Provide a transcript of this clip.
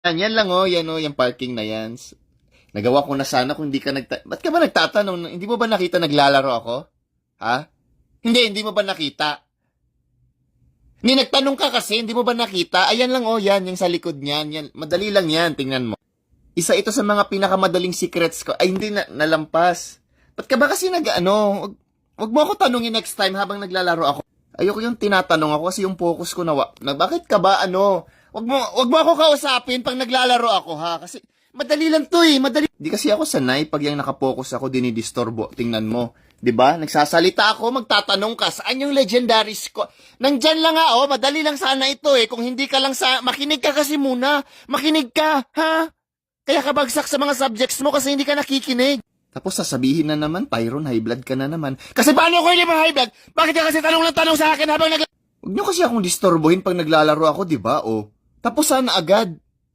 Yan lang oh, yan oh, yung parking na yan. Nagawa ko na sana kung hindi ka Ba't ka ba nagtatanong? Hindi mo ba nakita naglalaro ako? Ha? Hindi mo ba nakita? Hindi, nagtanong ka kasi, hindi mo ba nakita? Ayan lang oh, yan, yung sa likod niyan. Yan, madali lang yan, tingnan mo. Isa ito sa mga pinakamadaling secrets ko. Ay, hindi na, nalampas. Ba't ka ba kasi wag mo ako tanungin next time habang naglalaro ako. Ayoko yung tinatanong ako kasi yung focus ko bakit ka ba wag mo ako kausapin pag naglalaro ako ha. Kasi madali lang to eh, madali. Di kasi ako sanay pag yung nakapokus ako dinidisturbo. Tingnan mo. 'Di ba? Nagsasalita ako, magtatanong ka, saan yung legendaries ko? Nandyan lang nga, oh, madali lang sana ito eh. Kung hindi ka lang makinig ka kasi muna. Makinig ka, ha? Kaya ka bagsak sa mga subjects mo kasi hindi ka nakikinig. Tapos sasabihin na naman, Tyron, high blood ka na naman. Kasi paano ko hindi ba high blood? Bakit ka kasi tanong lang tanong sa akin habang Huwag niyo kasi akong disturbuhin pag naglalaro ako, di ba? O, tapos sana agad.